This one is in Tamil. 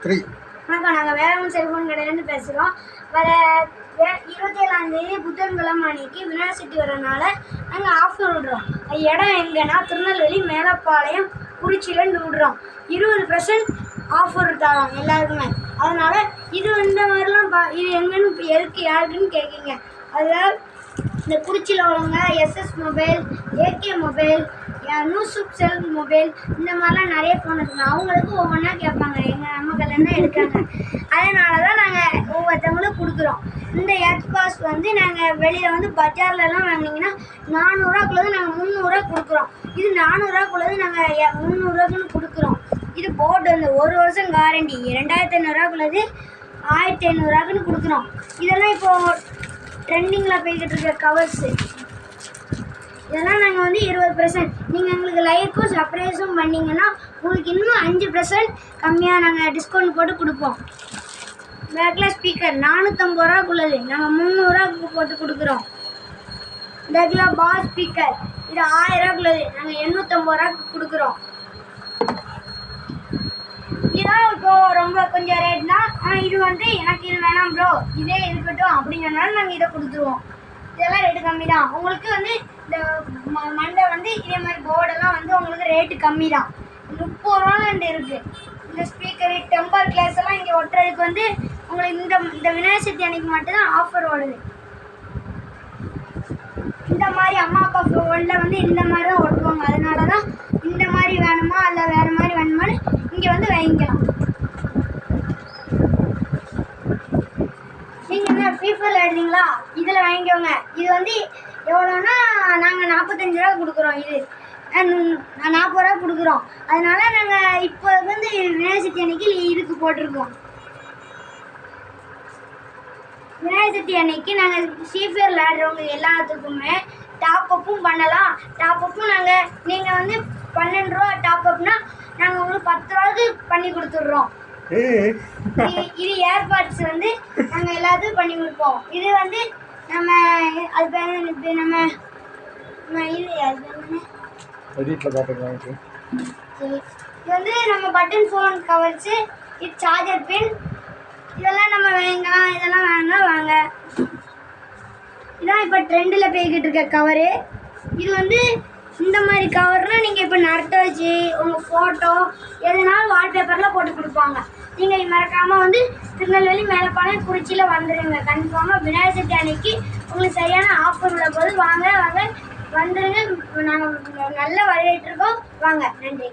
வணக்கம், நாங்கள் வேளாண் செல்போன் கடையிலேருந்து பேசுகிறோம். வர 27ஆம் தேதி புதன்கிழமை அன்னைக்கு விநாயகர் சதுர்த்தி வரனால நாங்கள் ஆஃபர் விடுறோம். இடம் எங்கன்னா திருநெல்வேலி மேலப்பாளையம் குறிச்சியிலேருந்து விடுறோம். 20% ஆஃபர் தரோம் எல்லாருக்குமே. அதனால் இது இந்த மாதிரிலாம் இது எங்கன்னு எதுக்கு யாருக்குன்னு கேட்குங்க. அதில் இந்த குறிச்சியில் உள்ளவங்க எஸ்எஸ் மொபைல், ஏகே மொபைல், நியூசுப் செல் மொபைல், இந்த மாதிரிலாம் நிறைய ஃபோன் இருக்குங்க. அவங்களுக்கு ஒவ்வொன்றா கேட்பாங்க, நம்ம கல்யாணம் தான் எடுக்காங்க. அதனால தான் நாங்கள் ஒவ்வொருத்தவங்களும் கொடுக்குறோம். இந்த எர்பாஸ் வந்து நாங்கள் வெளியில் வந்து பஜார்லலாம் வாங்கினீங்கன்னா 400ரூவாக்குள்ளது நாங்கள் 300ரூவா கொடுக்குறோம். இது 400ரூவாக்குள்ளது நாங்கள் 300ரூவாக்குன்னு கொடுக்குறோம். இது போர்டு வந்து 1 வருஷம் கேரண்டி. 2500ரூவாக்குள்ளது 1500ரூவாக்குன்னு கொடுக்குறோம். இதெல்லாம் இப்போது ட்ரெண்டிங்கில் போய்கிட்டு இருக்க கவர்ஸு. இதெல்லாம் நாங்கள் வந்து 20%. நீங்கள் எங்களுக்கு லைக்கும் சர்ப்ரைஸும் பண்ணிங்கன்னா உங்களுக்கு இன்னும் 5% கம்மியாக நாங்கள் டிஸ்கவுண்ட் போட்டு கொடுப்போம். பேக்கில் ஸ்பீக்கர் 450ரூவாக்குள்ளது நாங்கள் 300ரூவாக்கு போட்டு கொடுக்குறோம். பேக்கில் பாஸ் ஸ்பீக்கர் இது 1000ரூவாக்குள்ளது நாங்கள் 850ரூவாக்கு கொடுக்குறோம். இதுதான் இப்போது ரொம்ப கொஞ்சம் ரேட் தான். ஆனால் இது வந்து எனக்கு இது வேணாம் ப்ரோ, இதே இருக்கட்டும் அப்படிங்கிறனால நாங்கள் இதை கொடுத்துருவோம். இதெல்லாம் ரேட்டு கம்மி தான். உங்களுக்கு வந்து இந்த மண்டை வந்து இதே மாதிரி போர்டெல்லாம் வந்து உங்களுக்கு ரேட்டு கம்மி தான். 30 ரூபாலேருந்து இருக்குது. இந்த ஸ்பீக்கரு டெம்பர் கிளாஸ் எல்லாம் இங்கே ஒட்டுறதுக்கு வந்து உங்களுக்கு இந்த விநாயகர் சதுர்த்தி அன்னைக்கு மட்டும்தான் ஆஃபர் ஓடுது. இந்த மாதிரி அம்மா அப்பா ஃபோனில் வந்து இந்த மாதிரி தான் ஒட்டுவாங்க. அதனால தான் இந்த மாதிரி வேணுமா இல்லை வேறு மாதிரி வேணுமான்னு இங்கே வந்து வாங்கிக்கலாம். நீங்கள் என்ன ஃப்ரீ ஃபயர் ஆடுறீங்களா? இதில் வாங்கிக்கோங்க. இது வந்து எவ்வளோன்னா நாங்கள் 45 ரூபா கொடுக்குறோம். இது 40 ரூபா கொடுக்குறோம். அதனால நாங்கள் இப்போ வந்து விநாயகர் சதுர்த்தி அன்னைக்கு இதுக்கு போட்டிருக்கோம். விநாயகர் சதுர்த்தி அன்னைக்கு நாங்கள் ஃப்ரீ ஃபயர் விளையாடுறவங்க எல்லாத்துக்குமே டாப்அப்பும் பண்ணலாம். டாப்அப்பும் நீங்கள் வந்து 12 ரூபா டாப்அப்னா நாங்கள் உங்களுக்கு 10 ரூபாய்க்கு பண்ணி கொடுத்துட்றோம். இது ஏர்பாட்ஸ் வந்து நாங்கள் எல்லாத்துக்கும் பண்ணி கொடுப்போம். இது வந்து நம்ம அது பேர் நம்ம இது வீட்டில் பார்த்துக்கலாம். இது வந்து நம்ம பட்டன் ஃபோன் கவர்ஸு, இது சார்ஜர் பின், இதெல்லாம் நம்ம வாங்கலாம். இதெல்லாம் வாங்க வாங்க. இதான் இப்போ ட்ரெண்டில் போய்கிட்டு இருக்க கவரு. இது வந்து இந்த மாதிரி கவர்னால் நீங்கள் இப்போ நரட்டை வச்சு உங்கள் ஃபோட்டோ எதுனாலும் வால்பேப்பரில் போட்டு கொடுப்பாங்க. நீங்கள் மறக்காமல் வந்து திருநெல்வேலி மேலப்பாளையம் குறிச்சியில் வந்துடுங்க. கன்ஃபார்மாக விநாயகர் சதுர்த்தி அன்னைக்கு உங்களுக்கு சரியான ஆஃபர் உள்ள போது வாங்க வாங்க வந்துடுங்க. நாங்கள் நல்ல வரவேற்றிருக்கோம். வாங்க. நன்றி.